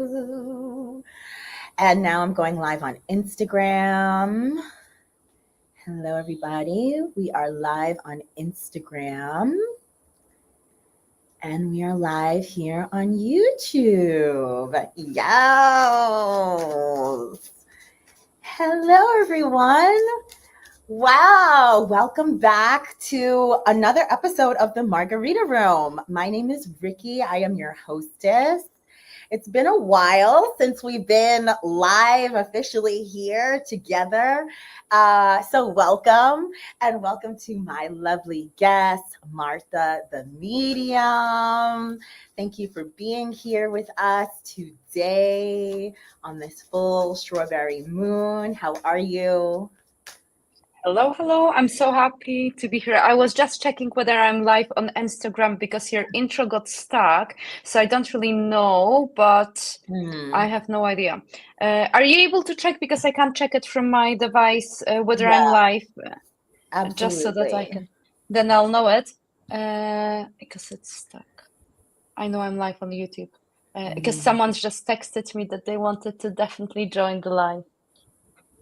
Hello. And now I'm going live on Instagram. Hello, everybody. We are live on Instagram. And we are live here on YouTube. Yes. Hello, everyone. Wow, welcome back to another episode of the Margarita Room. My name is Ricky. I am your hostess. It's been a while since we've been live officially here together. So welcome, and welcome to my lovely guest, Marta, the medium. Thank you for being here with us today on this full strawberry moon. How are you? Hello. I'm so happy to be here. I was just checking whether I'm live on Instagram because your intro got stuck. So I don't really know, but I have no idea. Are you able to check? Because I can't check it from my device whether I'm Yeah, live, just so that I absolutely. can. Then I'll know it because it's stuck. I know I'm live on YouTube because someone's just texted me that they wanted to definitely join the live.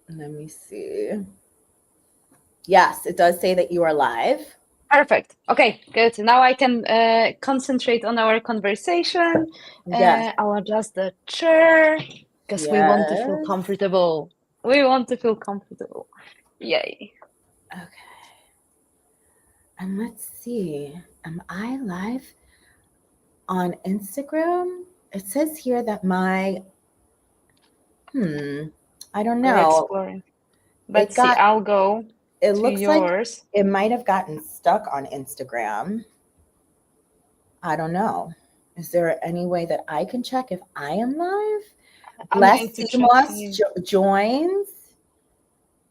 Let me see. Yes, it does say that you are live. Perfect. Okay, good. Now I can concentrate on our conversation. Yes, I'll adjust the chair because we want to feel yes. comfortable. We want to feel comfortable. Yay. Okay. And let's see. Am I live on Instagram? It says here that I don't We're know. exploring. It Let's see. got, I'll go it to looks like yours. it might have gotten stuck on Instagram. I don't know. Is there any way that I can check if I am live? I'm going Bless to check Seamos you. Joins.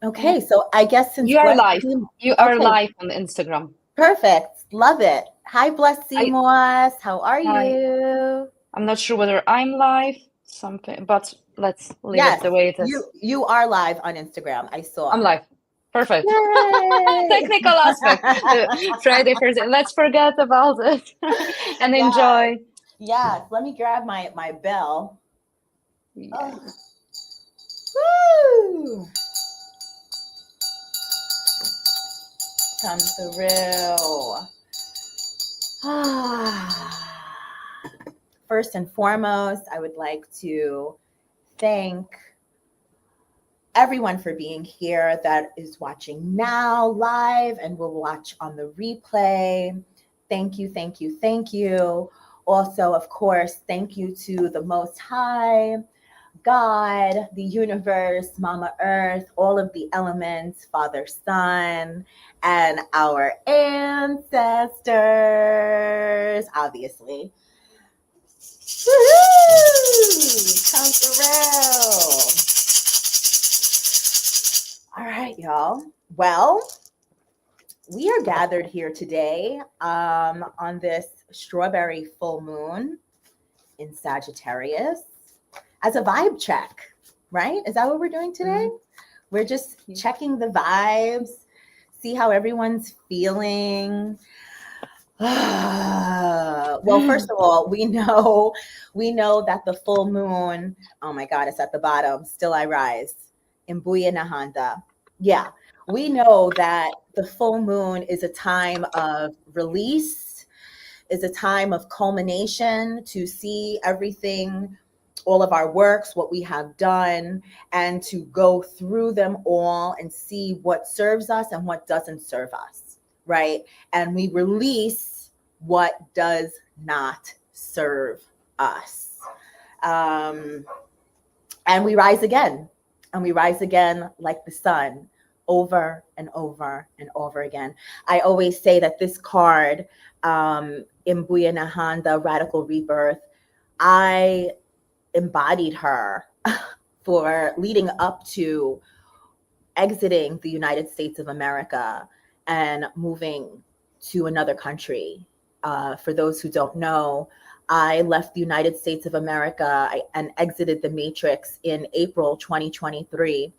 Uh, Okay, so I guess since you are Bless live. Seam, You are okay, live on Instagram. perfect. Love it. Hi, Bless I Seamos. How are I you? I'm not sure whether I'm live. Something, but let's leave it Yes, the way it is. you are live on Instagram. I I'm saw. live. Perfect. Yay! Technical aspect. Friday, Thursday. Let's forget about it and Yes, enjoy. yes. Let me grab my bell. Yeah. Oh, woo! Come through. First and foremost, I would like to thank everyone for being here that is watching now live and will watch on the replay. Thank you, thank you, thank you. Also, of course, thank you to the Most High, God, the universe, Mama Earth, all of the elements, Father, Son, and our ancestors, obviously. Woo-hoo! Come through. All right, y'all. Well, we are gathered here today on this strawberry full moon in Sagittarius as a vibe check, right? Is that what we're doing today? We're just checking the vibes, see how everyone's feeling. Well, first of all, we know that the full moon, oh my God, it's at the bottom. Still I rise. Imbuya Nahanda. Yeah, we know that the full moon is a time of release, is a time of culmination to see everything, all of our works, what we have done, and to go through them all and see what serves us and what doesn't serve us, right? And we release what does not serve us. And we rise again, and we rise again like the sun over and over and over again. I always say that this card, Imbuya Nahanda, Radical Rebirth, I embodied her for leading up to exiting the United States of America and moving to another country. For those who don't know, I left the United States of America and exited the Matrix in April 2023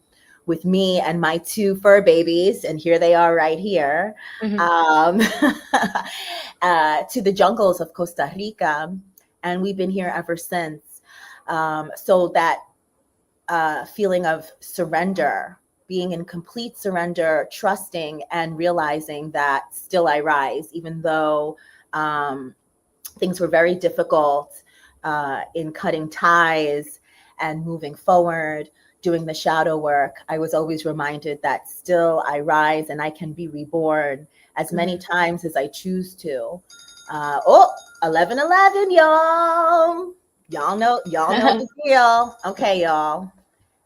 with me and my two fur babies, and here they are right here, to the jungles of Costa Rica. and we've been here ever since. So that feeling of surrender, being in complete surrender, trusting and realizing that still I rise, even though things were very difficult in cutting ties and moving forward, doing the shadow work. I was always reminded that still I rise and I can be reborn as many times as I choose to. 11:11, y'all. Y'all know the deal. Okay, y'all.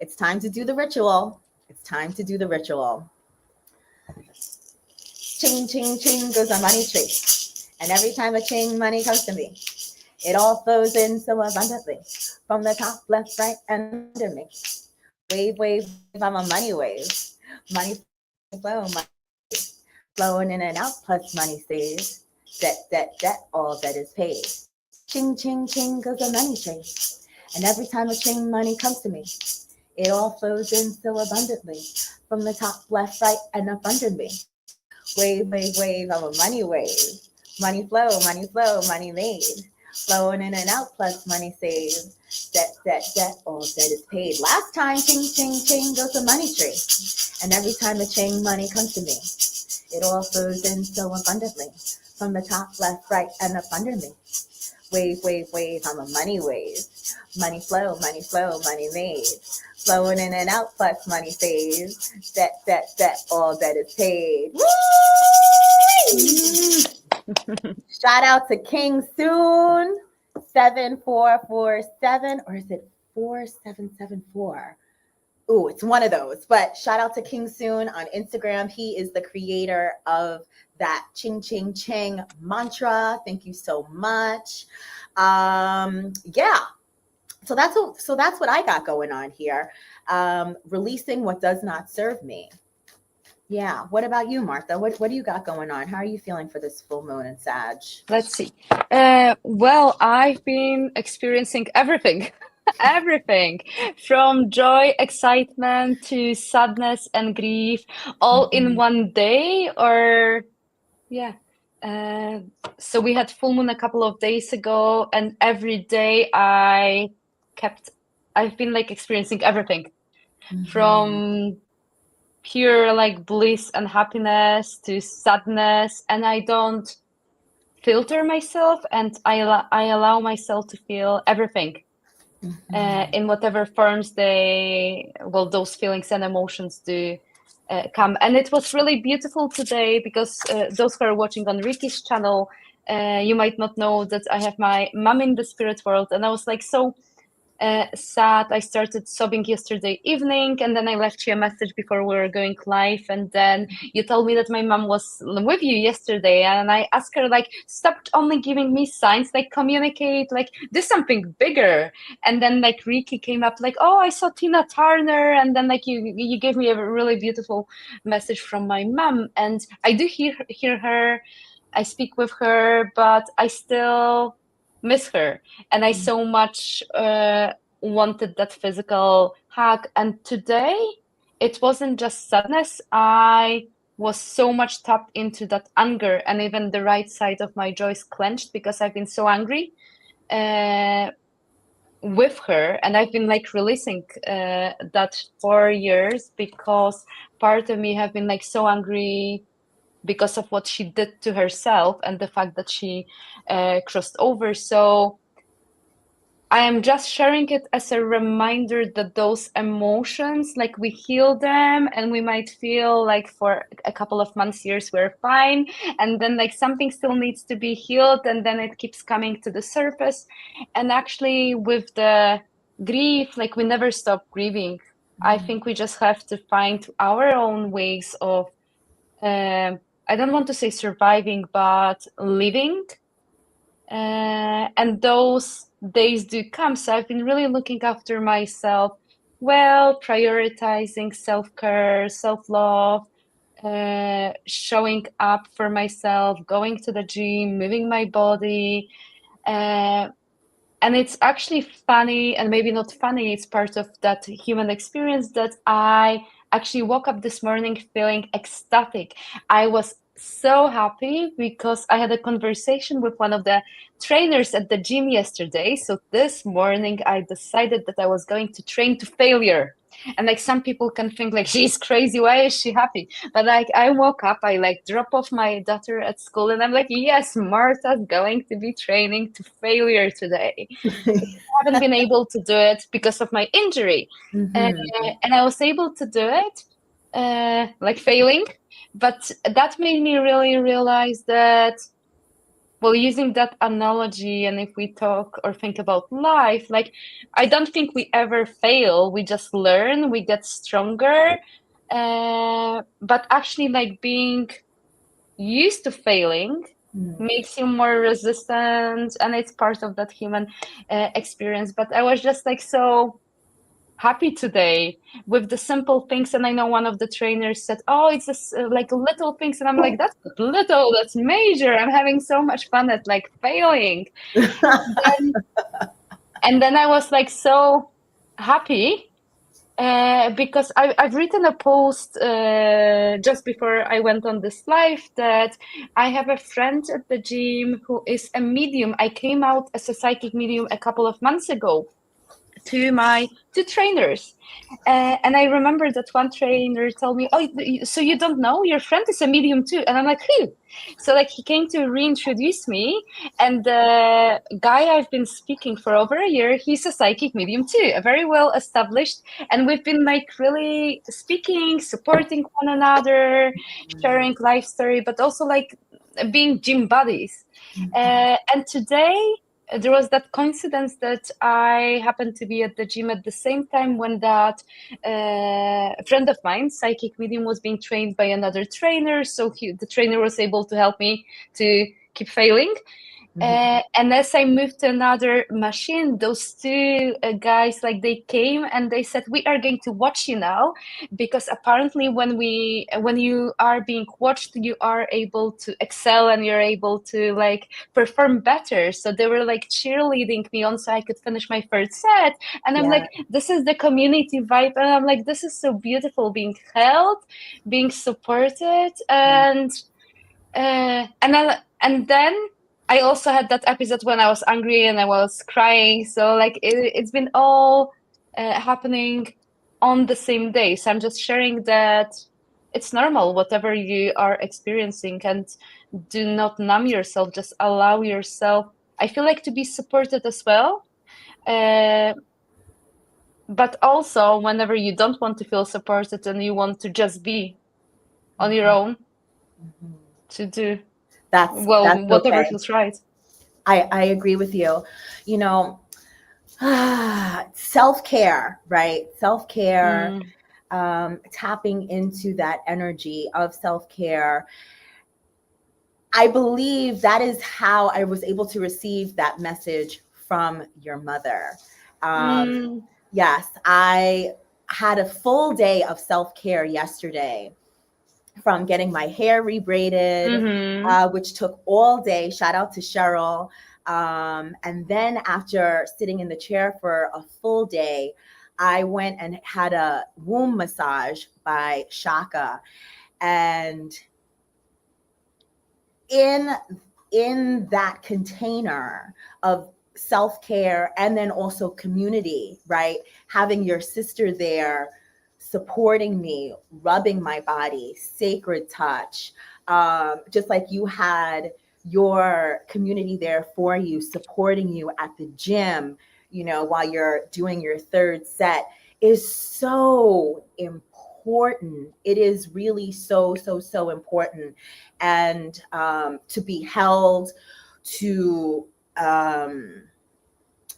It's time to do the ritual. It's time to do the ritual. Ching, ching, ching goes a money tree. And every time a ching money comes to me, it all flows in so abundantly from the top, left, right, and under me. Wave, wave, I'm a money wave. Money flow, money flowing in and out, plus money stays. Debt, all that is paid. Ching, ching, ching goes a money tree. And every time a ching money comes to me, it all flows in so abundantly from the top, left, right, and up under me. Wave, wave, wave, I'm a money wave. Money flow, money made. Flowing in and out, plus money saved. Debt, all that is paid. Last time, ching, ching, ching goes the money tree. And every time a ching money comes to me, it all flows in so abundantly from the top, left, right, and up under me. Wave, wave, wave, I'm a money wave. Money flow, money made. Flowing in and out, plus money saved. Debt, all that is paid. Shout out to King Soon, 7447, or is it 4774? Ooh, it's one of those. But shout out to King Soon on Instagram. He is the creator of that ching ching ching mantra. Thank you so much. Yeah. So that's what I got going on here. Releasing what does not serve me. Yeah. What about you, Martha? What do you got going on? How are you feeling for this full moon in Sag? Let's see. Well, I've been experiencing everything. Everything from joy, excitement to sadness and grief, all in one day. Or yeah. So we had full moon a couple of days ago, and every day I've been like experiencing everything from pure like bliss and happiness to sadness, and I don't filter myself, and I allow myself to feel everything in whatever forms those feelings and emotions do come. And it was really beautiful today because those who are watching on Ricky's channel, you might not know that I have my mom in the spirit world, and I was like so sad. I started sobbing yesterday evening, and then I left you a message before we were going live, and then you told me that my mom was with you yesterday, and I asked her like, stop only giving me signs, like communicate, like do something bigger. And then like Ricky came up like, oh, I saw Tina Turner, and then like you gave me a really beautiful message from my mom, and I do hear her, I speak with her, but I still miss her, and I so much wanted that physical hug. And today it wasn't just sadness, I was so much tapped into that anger, and even the right side of my jaw is clenched because I've been so angry with her, and I've been like releasing that for years, because part of me have been like so angry because of what she did to herself and the fact that she crossed over. So I am just sharing it as a reminder that those emotions, like we heal them, and we might feel like for a couple of months, years, we're fine. And then like something still needs to be healed, and then it keeps coming to the surface. And actually with the grief, like we never stop grieving. I think we just have to find our own ways of I don't want to say surviving, but living. And those days do come. So I've been really looking after myself, well, prioritizing self-care, self-love, showing up for myself, going to the gym, moving my body. And it's actually funny, and maybe not funny, it's part of that human experience, that I actually woke up this morning feeling ecstatic. I was so happy because I had a conversation with one of the trainers at the gym yesterday. So this morning I decided that I was going to train to failure. And like some people can think like she's crazy, why is she happy? But like I woke up, I like drop off my daughter at school and I'm like, yes, Marta's going to be training to failure today. I haven't been able to do it because of my injury. Uh, Mhm. and I was able to do it, like failing. But that made me really realize that, well, using that analogy, and if we talk or think about life, like I don't think we ever fail. We just learn, we get stronger. But actually, like being used to failing Mm. makes you more resistant, and it's part of that human experience. But I was just like so happy today with the simple things, and I know one of the trainers said, oh, it's just like little things, and I'm like, that's not little, that's major. I'm having so much fun at like failing. then, and then I was like so happy because I've written a post just before I went on this live that I have a friend at the gym who is a medium. I came out as a psychic medium a couple of months ago to my two trainers. And I remember that one trainer told me, oh, so you don't know? Your friend is a medium too. And I'm like, who? So like he came to reintroduce me. And the guy I've been speaking for over a year, he's a psychic medium too, a very well established. And we've been like really speaking, supporting one another, sharing life story, but also like being gym buddies. And today there was that coincidence that I happened to be at the gym at the same time when that friend of mine, psychic medium, was being trained by another trainer. So the trainer was able to help me to keep failing. Mhm. And as I moved to another machine, those two guys, like they came and they said, "We are going to watch you now, because apparently when you are being watched, you are able to excel and you're able to like perform better." So they were like cheerleading me on so I could finish my first set. And I'm Yeah. like, this is the community vibe, and I'm like, this is so beautiful, being held, being supported, and then I also had that episode when I was angry and I was crying. So like it's been all happening on the same day. So I'm just sharing that it's normal, whatever you are experiencing, and do not numb yourself. Just allow yourself, I feel like, to be supported as well. Uh, but also, whenever you don't want to feel supported and you want to just be on your Mhm. own, Mhm. to do, That's well, whatever okay. feels right. I agree with you. You know, self-care, right? Self-care, Mm. tapping into that energy of self-care. I believe that is how I was able to receive that message from your mother. Um, Mm. yes, I had a full day of self-care yesterday, from getting my hair rebraided, Mm-hmm. which took all day. Shout out to Cheryl. And then after sitting in the chair for a full day, I went and had a womb massage by Shaka. And in in that container of self-care and then also community, right? Having your sister there supporting me, rubbing my body, sacred touch, just like you had your community there for you, supporting you at the gym, you know, while you're doing your third set, is so important. It is really so important. And to be held, to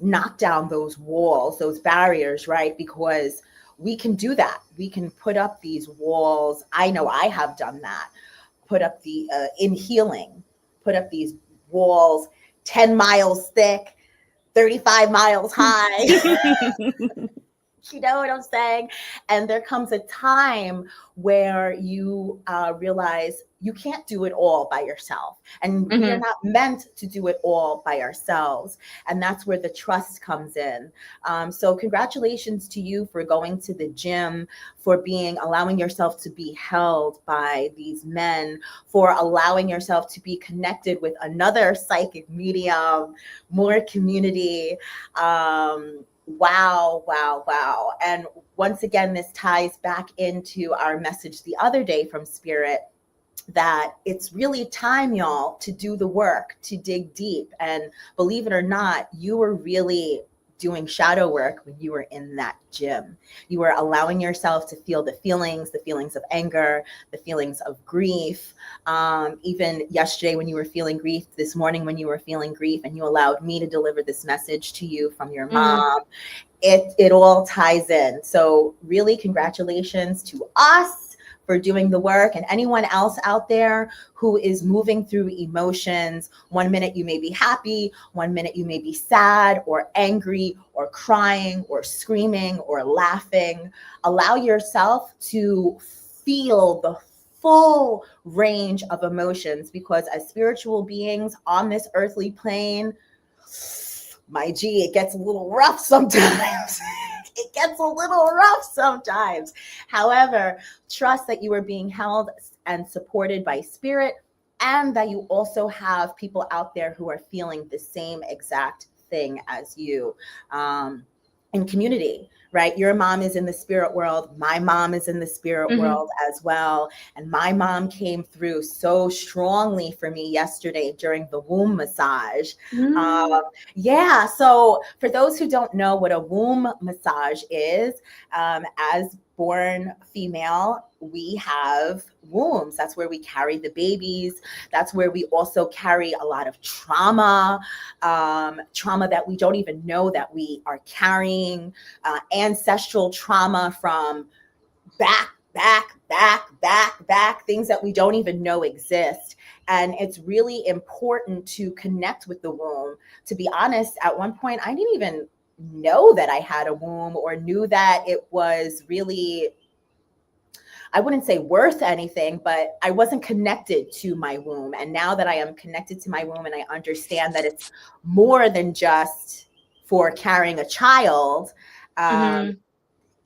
knock down those walls, those barriers, right? Because we can do that. We can put up these walls. I know I have done that. Put up the, in healing, put up these walls 10 miles thick, 35 miles high. You know what I'm saying? And there comes a time where you realize you can't do it all by yourself. And we are Mm-hmm. not meant to do it all by ourselves. And that's where the trust comes in. So, congratulations to you for going to the gym, for allowing yourself to be held by these men, for allowing yourself to be connected with another psychic medium, more community. Wow, wow, wow. And once again, this ties back into our message the other day from Spirit, that it's really time, y'all, to do the work, to dig deep. And believe it or not, you were really doing shadow work when you were in that gym. You were allowing yourself to feel the feelings of anger, the feelings of grief. Even yesterday when you were feeling grief, this morning when you were feeling grief, and you allowed me to deliver this message to you from your Mm-hmm. mom. It all ties in. So really, congratulations to us for doing the work, and anyone else out there who is moving through emotions. One minute you may be happy, one minute you may be sad or angry or crying or screaming or laughing. Allow yourself to feel the full range of emotions, because as spiritual beings on this earthly plane, my G, it gets a little rough sometimes. It gets a little rough sometimes. However, trust that you are being held and supported by Spirit, and that you also have people out there who are feeling the same exact thing as you. In community, right? Your mom is in the spirit world. My mom is in the spirit Mm-hmm. world as well. And my mom came through so strongly for me yesterday during the womb massage. Mm. Um, yeah. So for those who don't know what a womb massage is, as born female, we have wombs. That's where we carry the babies. That's where we also carry a lot of trauma, trauma that we don't even know that we are carrying, ancestral trauma from back, things that we don't even know exist. And it's really important to connect with the womb. To be honest, at one point, I didn't even know that I had a womb, or knew that it was really, I wouldn't say worth anything, but I wasn't connected to my womb. And now that I am connected to my womb, and I understand that it's more than just for carrying a child, um,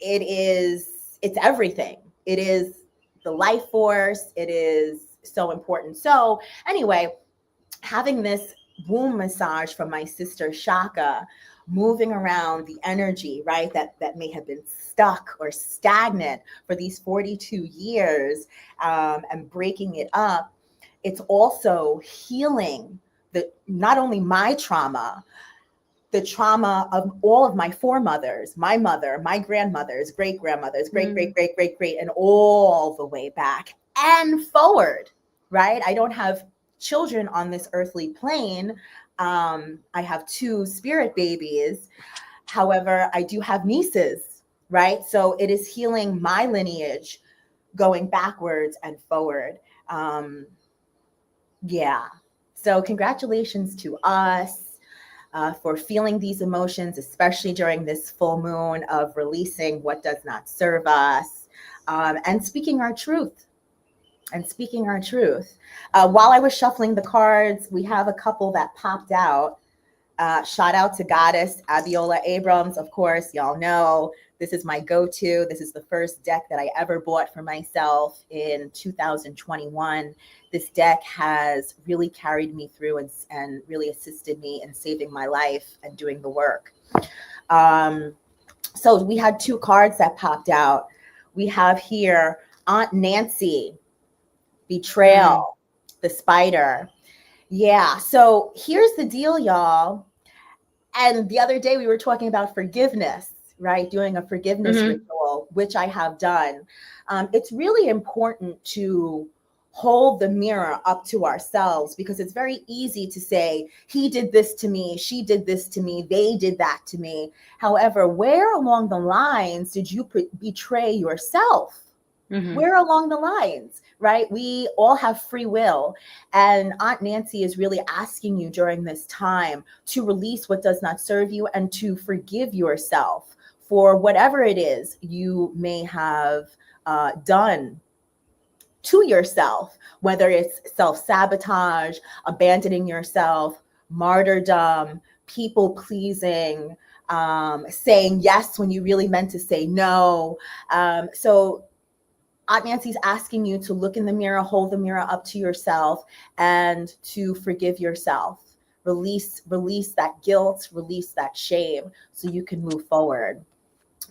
Mm-hmm. it's everything. It is the life force. It is so important. So anyway, having this womb massage from my sister Shaka, moving around the energy, right, that may have been stuck or stagnant for these 42 years, and breaking it up, it's also healing not only my trauma, the trauma of all of my foremothers, my mother, my grandmothers, great grandmothers, great, great, Mm. great, great, great, and all the way back and forward, right? I don't have children on this earthly plane. I have two spirit babies. However, I do have nieces, right? So it is healing my lineage, going backwards and forward. Um, yeah. So congratulations to us, for feeling these emotions, especially during this full moon of releasing what does not serve us, and speaking our truth. And speaking our truth. While I was shuffling the cards, we have a couple that popped out. Shout out to Goddess Abiola Abrams. Of course, y'all know this is my go-to. This is the first deck that I ever bought for myself in 2021. This deck has really carried me through, and really assisted me in saving my life and doing the work. Um, so we had two cards that popped out. We have here Aunt Nancy, Mm. Betrayal, the Spider. Yeah, so here's the deal, y'all. And the other day we were talking about forgiveness, right? Doing a forgiveness Mm-hmm. ritual, which I have done. It's really important to hold the mirror up to ourselves, because it's very easy to say, he did this to me, she did this to me, they did that to me. However, where along the lines did you betray yourself? Mm-hmm. Where along the lines, right? We all have free will. And Aunt Nancy is really asking you during this time to release what does not serve you, and to forgive yourself for whatever it is you may have done to yourself, whether it's self-sabotage, abandoning yourself, martyrdom, people pleasing, saying yes when you really meant to say no. So Aunt Nancy's asking you to look in the mirror, hold the mirror up to yourself, and to forgive yourself. Release that guilt, release that shame, so you can move forward.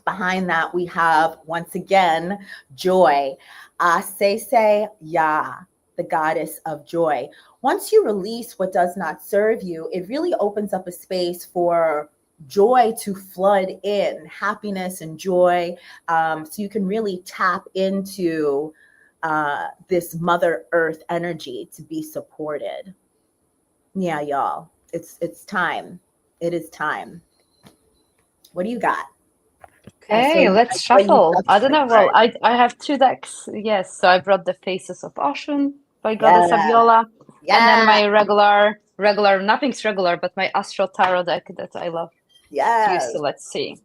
Behind that, we have, once again, joy. Asese Ya, the goddess of joy. Once you release what does not serve you, it really opens up a space for joy to flood in, happiness and joy. So you can really tap into this Mother Earth energy to be supported. Yeah, y'all. It's time. It is time. What do you got? Okay, let's shuffle. I don't know. Well, I have two decks. Yes, so I brought the Faces of Ocean by Goddess Aviola, and then my regular, nothing's regular, but my Astral Tarot deck that I love. Yes. So let's see.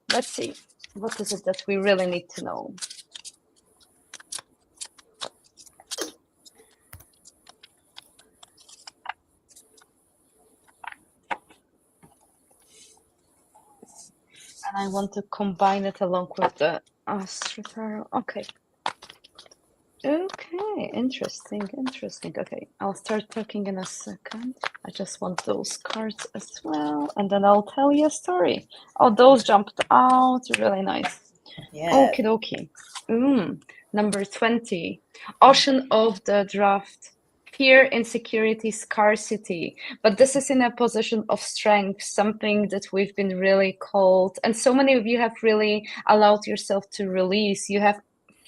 What is it that we really need to know? And I want to combine it along with the Astral Tarot. Okay. Okay, interesting. Okay, I'll start talking in a second. I just want those cards as well, and then I'll tell you a story. Oh, those jumped out. Really nice. Yeah. Okie dokie. Number 20. Ocean of the Draft. Fear, insecurity, scarcity. But this is in a position of strength, something that we've been really called. And so many of you have really allowed yourself to release. You have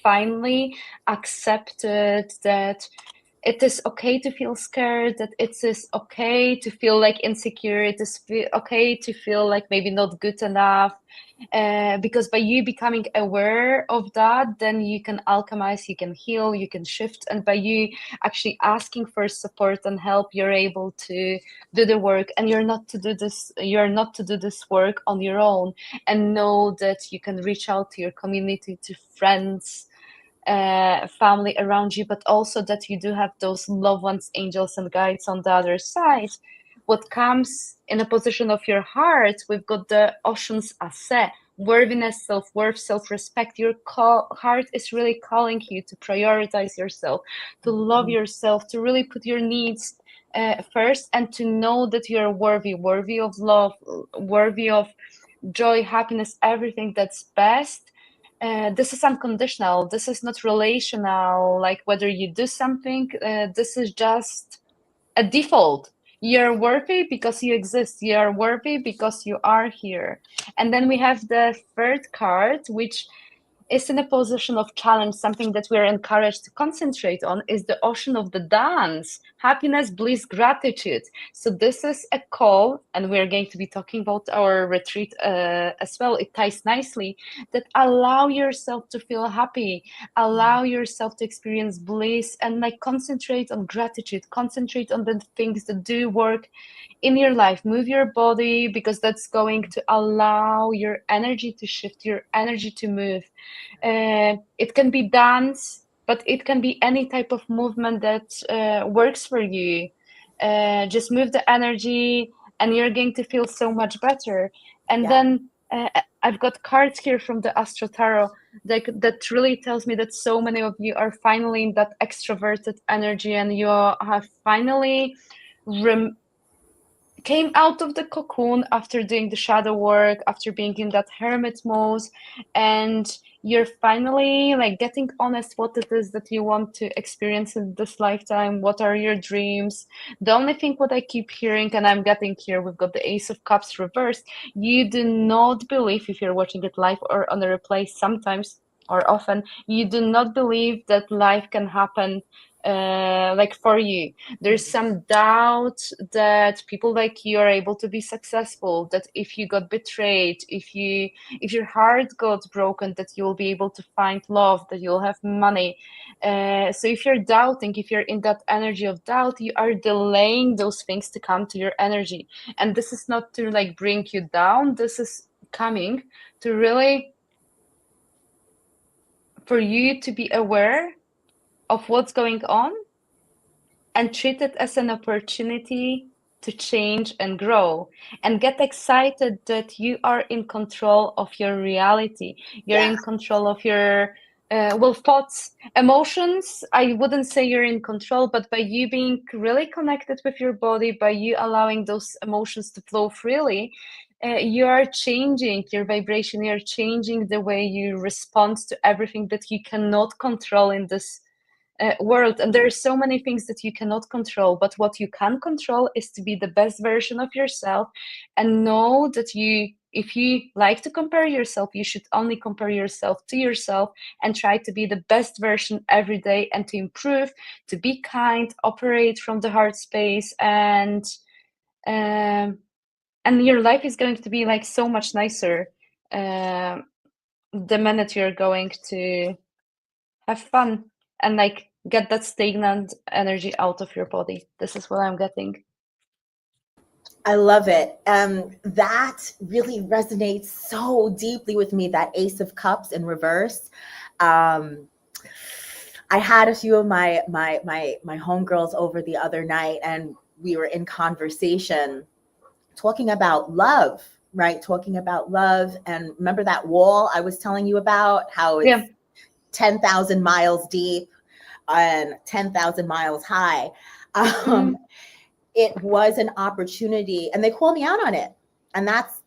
finally accepted that it is okay to feel scared, that it is okay to feel like insecure, it is okay to feel like maybe not good enough. Because by you becoming aware of that, then you can alchemize, you can heal, you can shift. And by you actually asking for support and help, you're able to do the work. And you're not to do this work on your own. And know that you can reach out to your community, to friends, family around you, but also that you do have those loved ones, angels and guides on the other side. What comes in a position of your heart, we've got the oceans ase, worthiness, self-worth, self-respect. Your heart is really calling you to prioritize yourself, to love yourself, to really put your needs first, and to know that you're worthy of love, worthy of joy, happiness, everything that's best. This is unconditional. This is not relational, like whether you do something. This is just a default. You're worthy because you exist. You're worthy because you are here. And then we have the third card, which is in a position of challenge. Something that we're encouraged to concentrate on is the ocean of the dance, happiness, bliss, gratitude. So this is a call, and we're going to be talking about our retreat as well. It ties nicely, that allow yourself to feel happy, allow yourself to experience bliss, and like concentrate on gratitude, concentrate on the things that do work in your life. Move your body, because that's going to allow your energy to shift, your energy to move. It can be dance, but it can be any type of movement that works for you. Just move the energy and you're going to feel so much better. And then I've got cards here from the Astro Tarot that really tells me that so many of you are finally in that extroverted energy, and you have finally came out of the cocoon after doing the shadow work, after being in that hermit mode, and you're finally like getting honest what it is that you want to experience in this lifetime. What are your dreams? The only thing what I keep hearing, and I'm getting here, we've got the Ace of Cups reversed. You do not believe, if you're watching it live or on a replay, sometimes or often, you do not believe that life can happen like for you. There's some doubt that people like you are able to be successful, that if you got betrayed, if your heart got broken, that you'll be able to find love, that you'll have money. So if you're doubting, if you're in that energy of doubt, you are delaying those things to come to your energy. And this is not to like bring you down, this is coming to really for you to be aware of what's going on and treat it as an opportunity to change and grow, and get excited that you are in control of your reality. You're Yeah. in control of your thoughts, emotions. I wouldn't say you're in control, but by you being really connected with your body, by you allowing those emotions to flow freely, you are changing your vibration. You're changing the way you respond to everything that you cannot control in this world. And there are so many things that you cannot control, but what you can control is to be the best version of yourself, and know that if you like to compare yourself, you should only compare yourself to yourself, and try to be the best version every day, and to improve, to be kind, operate from the heart space, and your life is going to be like so much nicer the minute you're going to have fun and like get that stagnant energy out of your body. This is what I'm getting. I love it. That really resonates so deeply with me, that Ace of Cups in reverse. I had a few of my homegirls over the other night, and we were in conversation talking about love, right? Talking about love. And remember that wall I was telling you about, how it's 10,000 miles deep and 10,000 miles high. It was an opportunity, and they call me out on it. And that's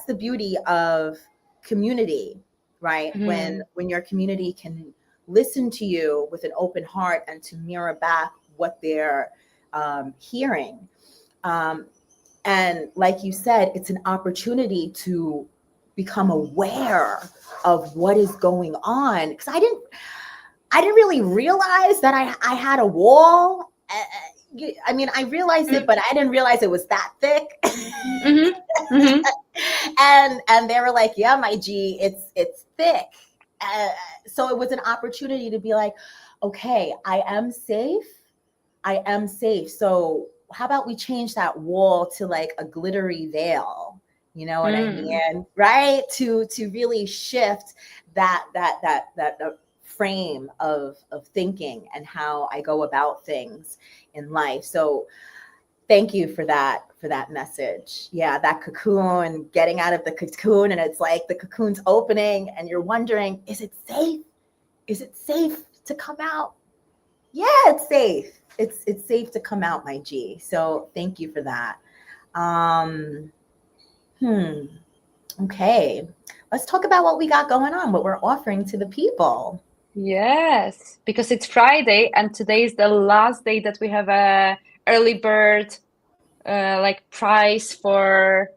the beauty of community, right? When your community can listen to you with an open heart and to mirror back what they're hearing. And like you said, it's an opportunity to become aware of what is going on. Because I didn't really realize that I had a wall. I mean, I realized it, but I didn't realize it was that thick. And they were like, "Yeah, my G, it's thick." So it was an opportunity to be like, "Okay, I am safe. I am safe. So how about we change that wall to like a glittery veil?" You know what I mean? Right? To really shift that frame of thinking and how I go about things in life. So thank you for that message. Yeah, that cocoon, getting out of the cocoon, and it's like the cocoon's opening and you're wondering, is it safe? Is it safe to come out? Yeah, it's safe. It's safe to come out, my G. So thank you for that. Okay. Let's talk about what we got going on, what we're offering to the people. Yes, because it's Friday and today is the last day that we have a early bird like prize for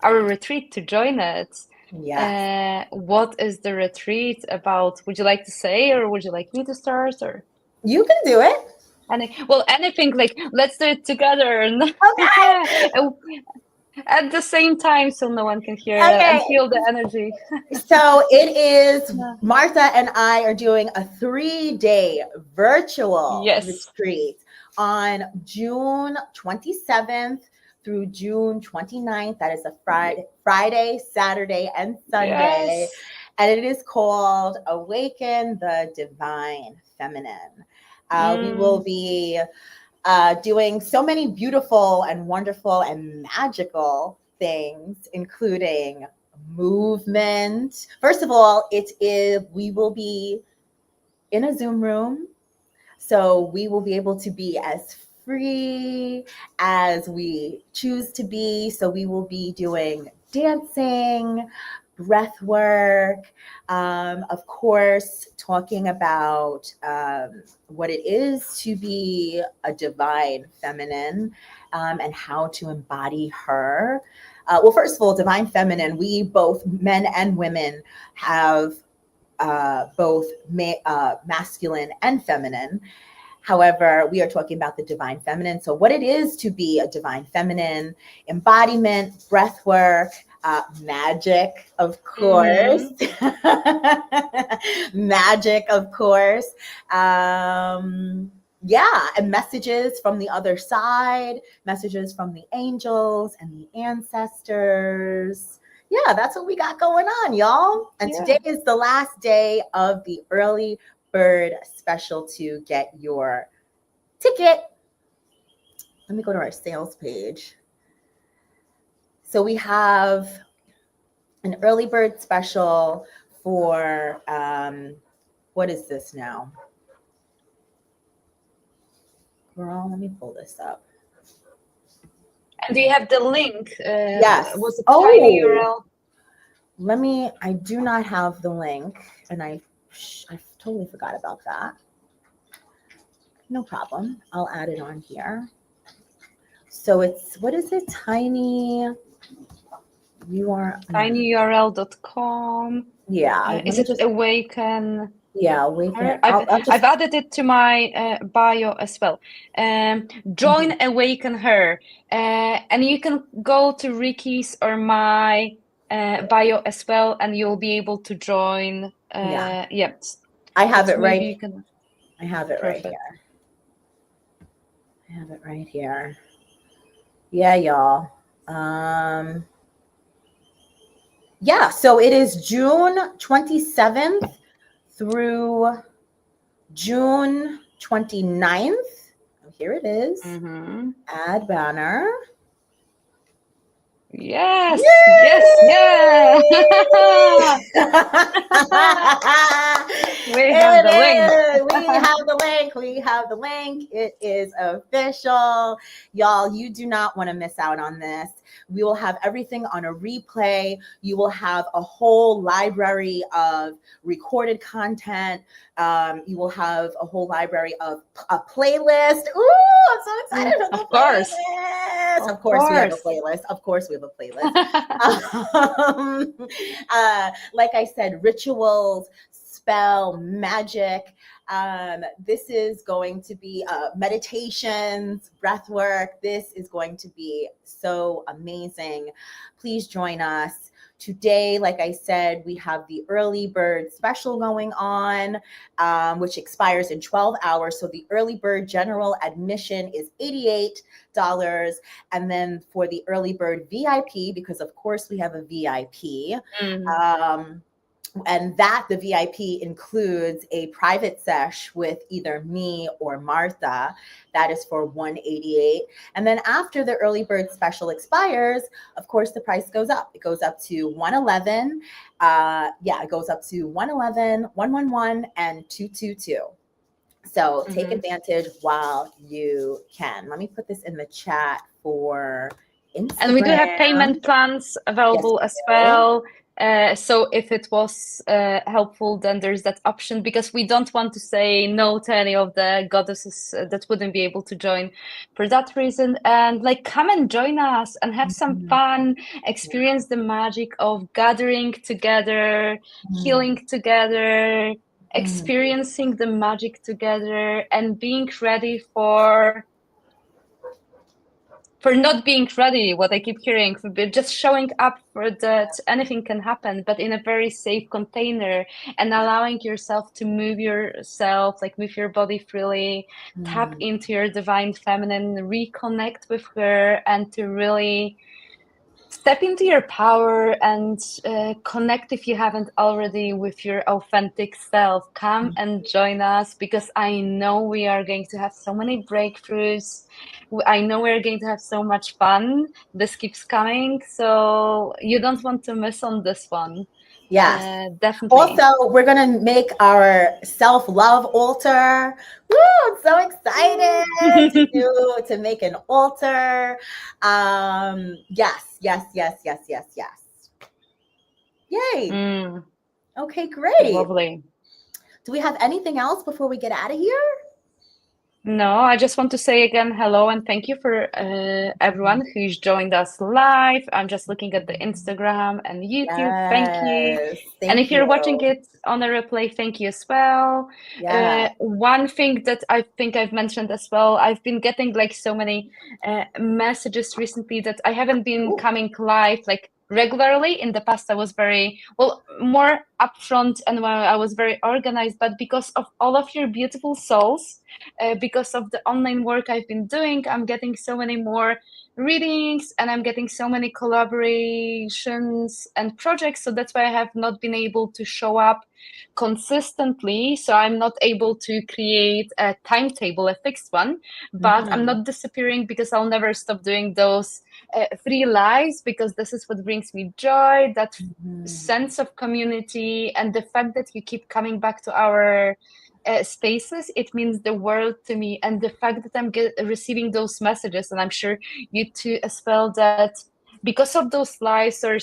our retreat to join it. Yes. What is the retreat about? Would you like to say, or would you like me to start, or? You can do it. Anything, like let's do it together. Okay. At the same time, so no one can hear Okay. and feel the energy. So it is, Marta and I are doing a 3-day virtual retreat on June 27th through June 29th. That is a Friday, Saturday, and Sunday. And it is called Awaken the Divine Feminine. We will be doing so many beautiful and wonderful and magical things, including movement. First of all, we will be in a Zoom room, so we will be able to be as free as we choose to be. So we will be doing dancing, breath work, of course, talking about what it is to be a divine feminine, and how to embody her. Well, first of all, divine feminine, we both, men and women, have both masculine and feminine. However, we are talking about the divine feminine. So what it is to be a divine feminine: embodiment, breath work, magic, of course. Magic, of course. Yeah, and messages from the other side, messages from the angels and the ancestors. Yeah, that's what we got going on, y'all. And Yeah. today is the last day of the early bird special to get your ticket. Let me go to our sales page. So we have an early bird special for what is this now? Girl, let me pull this up. And do you have the link? Yes. Was it tiny URL? I do not have the link, and I totally forgot about that. No problem. I'll add it on here. So it's, what is it? tinyurl.com. Yeah. Is it Awaken? Yeah, Awaken. I've added it to my bio as well. Join Awaken Her. And you can go to Ricky's or my bio as well, and you'll be able to join. Yeah. Yes. I have it right. I have it right here. Yeah, y'all. Yeah, so it is June 27th through June 29th. Oh, here it is. Add banner. Yes. Yay! Yes. Yeah. We have the link. We have the link. It is official. Y'all, you do not want to miss out on this. We will have everything on a replay. You will have a whole library of recorded content. You will have a whole library of a playlist. Ooh, I'm so excited for the playlist. Of course, we have a playlist. Like I said, rituals, spell, magic. This is going to be meditations, breath work. This is going to be so amazing. Please join us. Today, like I said, we have the early bird special going on, which expires in 12 hours. So the early bird general admission is $88. And then for the early bird VIP, because of course we have a VIP, and that the VIP includes a private sesh with either me or Marta. That is for $188. And then after the early bird special expires, of course, the price goes up. It goes up to $111. It goes up to $111, $111, and $222. So take advantage while you can. Let me put this in the chat for Instagram. And we do have payment plans available as well. So if it was helpful, then there's that option, because we don't want to say no to any of the goddesses that wouldn't be able to join for that reason. And like, come and join us and have some fun, experience the magic of gathering together, healing together, experiencing the magic together, and being ready for not being ready, what I keep hearing, for just showing up for that anything can happen, but in a very safe container, and allowing yourself to move yourself, like move your body freely, tap into your divine feminine, reconnect with her, and to really step into your power and connect, if you haven't already, with your authentic self. Come and join us, because I know we are going to have so many breakthroughs. I know we're going to have so much fun. This keeps coming, so you don't want to miss on this one. Yes, definitely. Also, we're gonna make our self-love altar. Woo! I'm so excited to make an altar. Yes. Yay! Okay, great. Lovely. Do we have anything else before we get out of here? No, I just want to say again, hello, and thank you for everyone who's joined us live. I'm just looking at the Instagram and YouTube. Thank you. And if you're watching it on a replay, thank you as well. One thing that I think I've mentioned as well, I've been getting like so many messages recently that I haven't been coming live like regularly. In the past, I was more upfront and when I was very organized, but because of all of your beautiful souls, because of the online work I've been doing, I'm getting so many more readings and I'm getting so many collaborations and projects. So that's why I have not been able to show up consistently. So I'm not able to create a timetable, a fixed one, but I'm not disappearing because I'll never stop doing those free lives, because this is what brings me joy, that sense of community, and the fact that you keep coming back to our spaces, it means the world to me. And the fact that I'm receiving those messages, and I'm sure you too as well, that because of those lives, or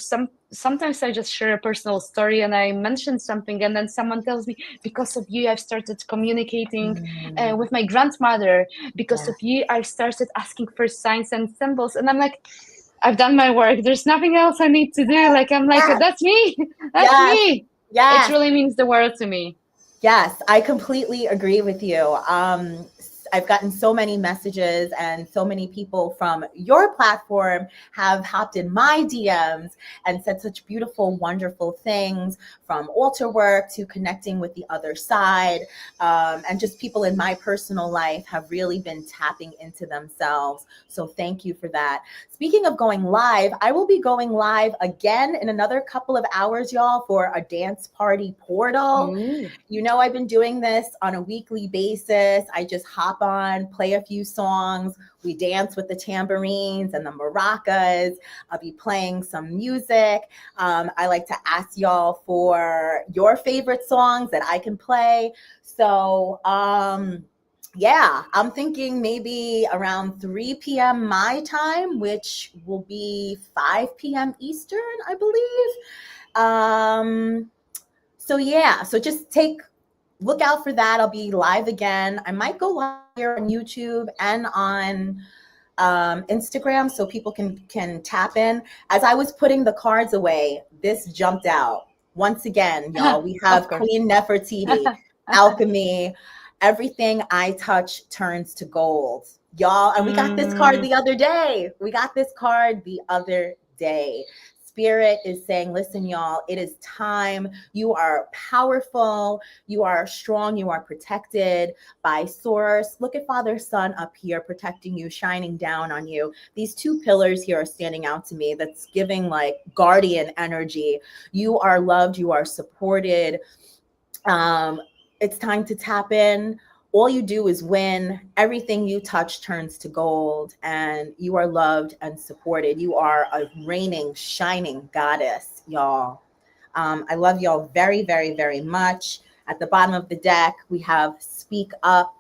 sometimes I just share a personal story and I mention something, and then someone tells me, because of you I've started communicating with my grandmother, because of you I started asking for signs and symbols, and I'm like, I've done my work, there's nothing else I need to do. Like, I'm like, that's me. That's me. It really means the world to me. Yes, I completely agree with you. I've gotten so many messages, and so many people from your platform have hopped in my DMs and said such beautiful, wonderful things, from altar work to connecting with the other side. And just people in my personal life have really been tapping into themselves. So thank you for that. Speaking of going live, I will be going live again in another couple of hours, y'all, for a dance party portal. You know, I've been doing this on a weekly basis. I just hop on, play a few songs. We dance with the tambourines and the maracas. I'll be playing some music. I like to ask y'all for your favorite songs that I can play. So, yeah, I'm thinking maybe around 3 p.m. my time, which will be 5 p.m. Eastern, I believe. So yeah, so just look out for that. I'll be live again. I might go live here on YouTube and on Instagram, so people can tap in. As I was putting the cards away, this jumped out. Once again, y'all, we have Queen Nefertiti, alchemy. Everything I touch turns to gold, y'all. And we got this card the other day. Spirit is saying, listen, y'all, it is time. You are powerful. You are strong. You are protected by Source. Look at Father Sun up here protecting you, shining down on you. These two pillars here are standing out to me. That's giving like guardian energy. You are loved. You are supported. It's time to tap in. All you do is win. Everything you touch turns to gold, and you are loved and supported. You are a reigning, shining goddess, y'all. I love y'all very, very, very much. At the bottom of the deck, we have Speak Up.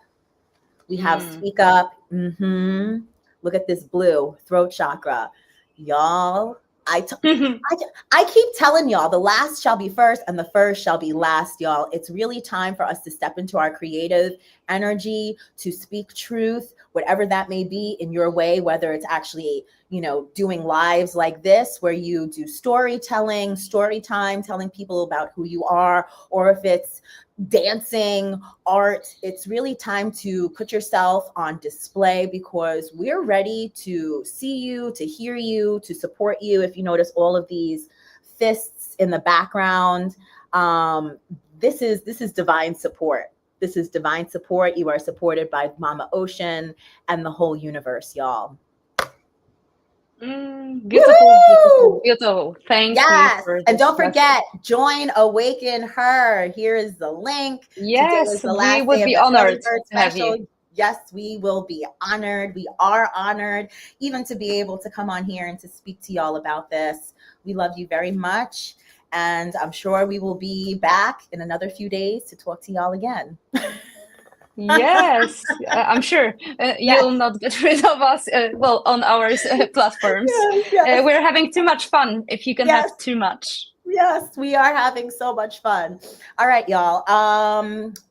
Speak Up. Look at this blue throat chakra, y'all. I keep telling y'all, the last shall be first and the first shall be last, y'all. It's really time for us to step into our creative energy, to speak truth, whatever that may be in your way, whether it's actually, doing lives like this where you do storytelling, story time, telling people about who you are, or if it's dancing, art. It's really time to put yourself on display, because we're ready to see you, to hear you, to support you. If you notice all of these fists in the background, this is divine support. This is divine support. You are supported by Mama Ocean and the whole universe, y'all. Beautiful. Thank you for this. And don't forget, join Awaken Her. Here is the link. Yes, today is the last we would day be of the honored early bird to have special. you. Yes, we will be honored. We are honored even to be able to come on here and to speak to y'all about this. We love you very much. And I'm sure we will be back in another few days to talk to y'all again. Yes, I'm sure you'll not get rid of us, on our platforms. Yes. We're having too much fun if you can have too much. Yes, we are having so much fun. All right, y'all.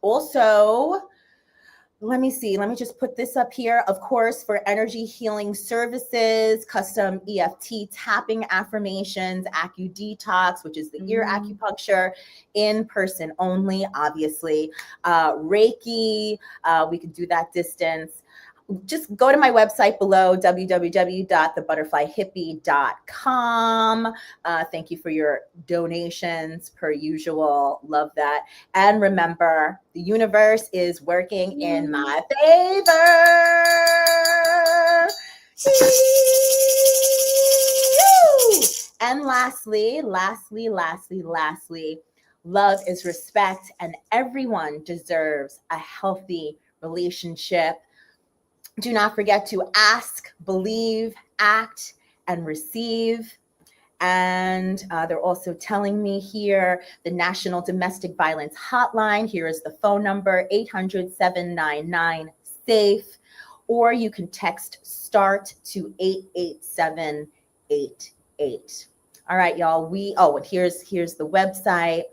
Also, let me see. Let me just put this up here. Of course, for energy healing services, custom EFT tapping affirmations, AcuDetox, which is the ear acupuncture, in person only, obviously. Reiki, we can do that distance. just go to my website below, www.thebutterflyhippie.com. Thank you for your donations, per usual. Love that. And remember, the universe is working in my favor. And lastly, love is respect, and everyone deserves a healthy relationship. Do not forget to ask, believe, act, and receive. And they're also telling me here the National Domestic Violence Hotline. Here is the phone number, 800-799-SAFE. Or you can text START to 88788. All right, y'all. And here's the website.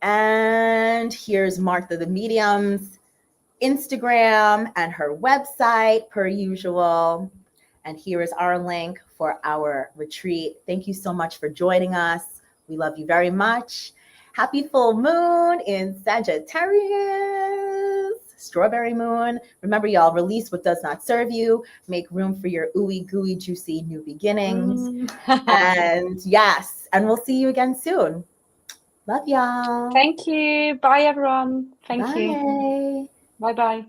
And here's Martha the Medium's Instagram and her website, per usual. And here is our link for our retreat. Thank you so much for joining us. We love you very much. Happy full moon in Sagittarius, strawberry moon. Remember, y'all, release what does not serve you. Make room for your ooey gooey juicy new beginnings. And yes, and we'll see you again soon. Love y'all. Thank you. Bye, everyone. Thank Bye. you. Bye-bye.